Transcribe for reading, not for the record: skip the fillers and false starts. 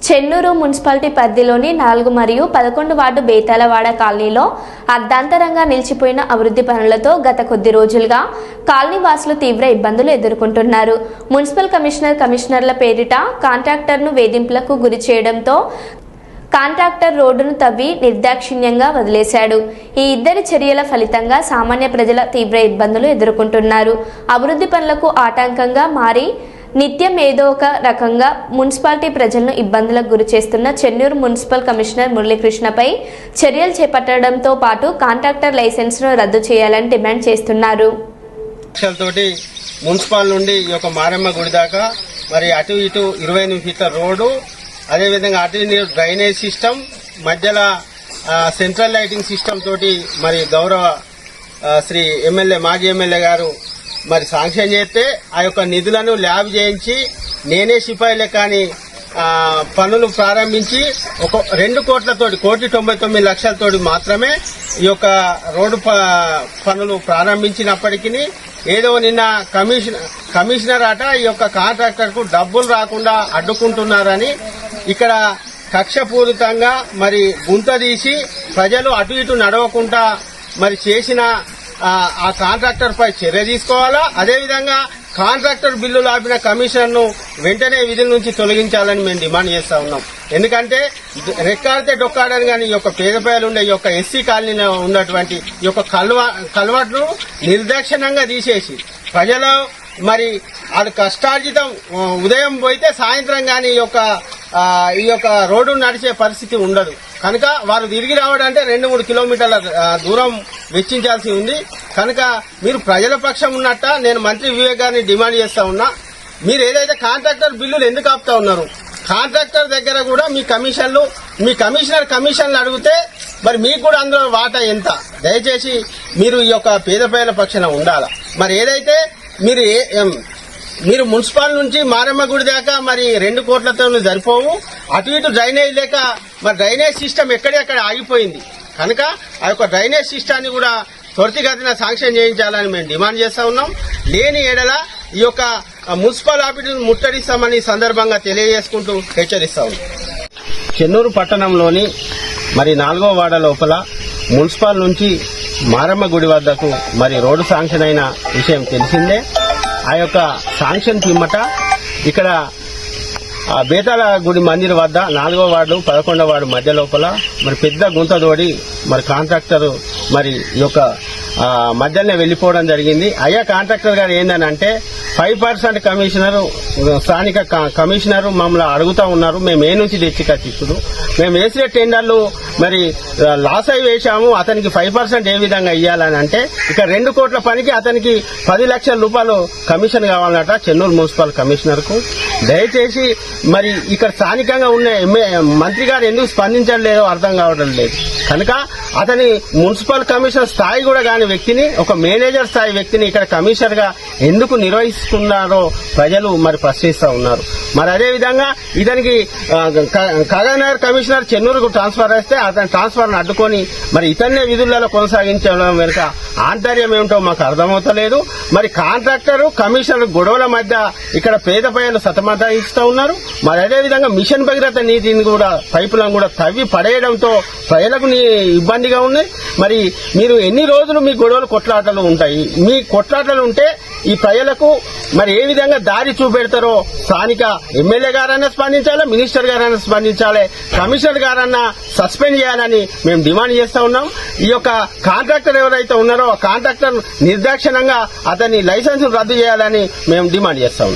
Chennur municipality పరిధిలోని 4 మరియు 11 ward బేతాలవాడ కాలనీలో అర్ధాంతరంగా నిలిచిపోయిన అభివృద్ధి పనులతో గత కొద్ది రోజులుగా కాలనీ వాసులు తీవ్ర ఇబ్బందులు ఎదుర్కొంటున్నారు. మున్సిపల్ కమిషనర్ల పేరిట కాంట్రాక్టర్ను వేధింపులకు గురి చేయడంతో కాంట్రాక్టర్ రోడ్డును తవ్వి నిర్దాక్షిణ్యంగా వదిలేశాడు. ఈ ఇద్దరి చర్యల ఫలితంగా సామాన్య ప్రజల తీవ్ర ఇబ్బందులు ఎదుర్కొంటున్నారు. అభివృద్ధి పనులకు ఆటంకంగా మారి నిత్యం ఏదో ఒక రకంగా మున్సిపాలిటీ ప్రజలను ఇబ్బందులకు గురి చేస్తున్న చెన్నూరు మున్సిపల్ కమిషనర్ మురళీకృష్ణపై చర్యలు చేపట్టడంతో పాటు కాంట్రాక్టర్ లైసెన్స్ను రద్దు చేయాలని డిమాండ్ చేస్తున్నారు. మున్సిపల్ నుండి ఈ యొక్క మారమ్మ గుడి దాకా మరి అటు ఇటు 28 ఫీట్ల రోడ్డు, అదేవిధంగా అటు డ్రైనేజ్ సిస్టమ్, మధ్యలో సెంట్రల్ లైటింగ్ సిస్టమ్ తోటి మరి గౌరవ శ్రీ మాజీ ఎమ్మెల్యే గారు మరి శాంక్షన్ చేస్తే ఆ యొక్క నిధులను ల్యాబ్ చేయించి నేనే సిపాయిలే కానీ పనులు ప్రారంభించి 2 కోట్లతోటి 1,99,00,000తోటి మాత్రమే ఈ యొక్క రోడ్డు పనులు ప్రారంభించినప్పటికీ ఏదో నిన్న కమిషనర్ అట ఈ యొక్క కాంట్రాక్టర్ కు డబ్బులు రాకుండా అడ్డుకుంటున్నారని ఇక్కడ కక్షపూరితంగా మరి గుంత తీసి ప్రజలు అటు ఇటు నడవకుండా మరి చేసిన ఆ కాంట్రాక్టర్ పై చర్య తీసుకోవాలా. అదేవిధంగా కాంట్రాక్టర్ బిల్లులు ఆపిన కమిషన్ ను వెంటనే విధుల నుంచి తొలగించాలని మేము డిమాండ్ చేస్తా ఉన్నాం. ఎందుకంటే రెక్కాడితే డొక్కాడని కానీ ఈ యొక్క పేదపేదలు ఉండే ఈ యొక్క ఎస్సీ కాలనీలో ఉన్నటువంటి ఈ యొక్క కల్వర్ట్ను నిర్దాక్షిణ్యంగా తీసేసి ప్రజలు మరి అది కష్టార్జితం ఉదయం పోయితే సాయంత్రం కానీ ఈ యొక్క రోడ్డు నడిచే పరిస్థితి ఉండదు. కనుక వారు తిరిగి రావడంటే 2-3 కిలోమీటర్ల దూరం వెచ్చించాల్సి ఉంది. కనుక మీరు ప్రజల పక్షం ఉన్నట్ట నేను మంత్రి వివేక్ గారిని డిమాండ్ చేస్తా ఉన్నా. మీరు ఏదైతే కాంట్రాక్టర్ బిల్లులు ఎందుకు ఆపుతా ఉన్నారు? కాంట్రాక్టర్ దగ్గర కూడా మీ కమిషనర్లు అడిగితే మరి మీకు కూడా అందులో వాటా ఎంత? దయచేసి మీరు ఈ యొక్క పేద ప్రజల పక్షాన ఉండాలా. మరి ఏదైతే మీరు మున్సిపల్ నుంచి మారమ్మ గుడి దాకా మరి 2 కోట్లతో సరిపోవు. అటు ఇటు డ్రైనేజ్ లేక మరి డ్రైనేజ్ సిస్టమ్ ఎక్కడెక్కడ ఆగిపోయింది. కనుక ఆ యొక్క డ్రైనేజ్ సిస్టాన్ని కూడా త్వరితగతిన శాంక్షన్ చేయించాలని మేము డిమాండ్ చేస్తా ఉన్నాం. లేని ఏడల ఈ యొక్క మున్సిపల్ ఆఫీసును ముట్టడిస్తామని సందర్భంగా తెలియజేసుకుంటూ హెచ్చరిస్తా ఉన్నాం. చెన్నూరు పట్టణంలోని మరి 4వ వార్డు లోపల మున్సిపల్ నుంచి మారమ్మ గుడి వద్దకు మరి రోడ్డు శాంక్షన్ అయిన విషయం తెలిసిందే. ఆ యొక్క శాంక్షన్ పిమ్మట ఇక్కడ బేతాల గుడి మందిర్ వద్ద 4వ వార్డు 11వ వార్డు మధ్య లోపల మరి పెద్ద గుంత తోడి మరి కాంట్రాక్టర్ మరి ఈ యొక్క మధ్యలోనే వెళ్లిపోవడం జరిగింది. అయ్యా కాంట్రాక్టర్ గారు ఏందనంటే 5% కమిషనర్ స్థానిక కమిషనర్ మమ్మల్ని అడుగుతా ఉన్నారు. మేము ఏ నుంచి తెచ్చి కట్టించుడు మేము వేసిన టెండర్లు మరి లాస్ అయి వేశాము, అతనికి 5% ఏ విధంగా ఇవ్వాలని అంటే ఇక 2 కోట్ల పనికి అతనికి 10 లక్షల రూపాయలు కమిషన్ కావాలన్నట చెన్నూరు మున్సిపల్ కమిషనర్ కు. దయచేసి మరి ఇక్కడ స్థానికంగా ఉన్న మంత్రి గారు ఎందుకు స్పందించడం లేదో అర్థం కావడం లేదు. కనుక అతని మున్సిపల్ కమిషనర్ స్థాయి కూడా కాని వ్యక్తిని, ఒక మేనేజర్ స్థాయి వ్యక్తిని ఇక్కడ కమిషనర్ గా ఎందుకు నిర్వహిస్తున్నారో ప్రజలు మరి ప్రశ్నిస్తూ ఉన్నారు. మరి అదేవిధంగా ఇతనికి కాగనగర్ కమిషనర్ చెన్నూరుకు ట్రాన్స్ఫర్ చేస్తే అతని ట్రాన్స్ఫర్ ను అడ్డుకొని మరి ఇతన్నే విధులలో కొనసాగించడం వెనుక ఆంతర్యం ఏమిటో మాకు అర్థమవుతలేదు. మరి కాంట్రాక్టర్ కమిషనర్ గొడవల మధ్య ఇక్కడ పేద ప్రజలు సతమతమిస్తూ ఉన్నారు. మరి అదేవిధంగా మిషన్ భగీరథ నీతిని కూడా పైపులను కూడా తవ్వి పడేయడంతో ప్రజలకు ఇబ్బందిగా ఉంది. మరి మీరు ఎన్ని రోజులు మీ గొడవలు కొట్లాటలు ఉంటాయి? మీ కొట్లాటలు ఉంటే ఈ ప్రజలకు మరి ఏ విధంగా దారి చూపెడతారో స్థానిక ఎమ్మెల్యే గారైనా స్పందించాలి, మినిస్టర్ గారైనా స్పందించాలి, కమిషనర్ గారన్నా సస్పెండ్ చేయాలని మేము డిమాండ్ చేస్తా ఉన్నాం. ఈ యొక్క కాంట్రాక్టర్ ఎవరైతే ఉన్నారో కాంట్రాక్టర్ నిర్దాక్షిణ్యంగా అతని లైసెన్స్ రద్దు చేయాలని మేము డిమాండ్ చేస్తా ఉన్నాం.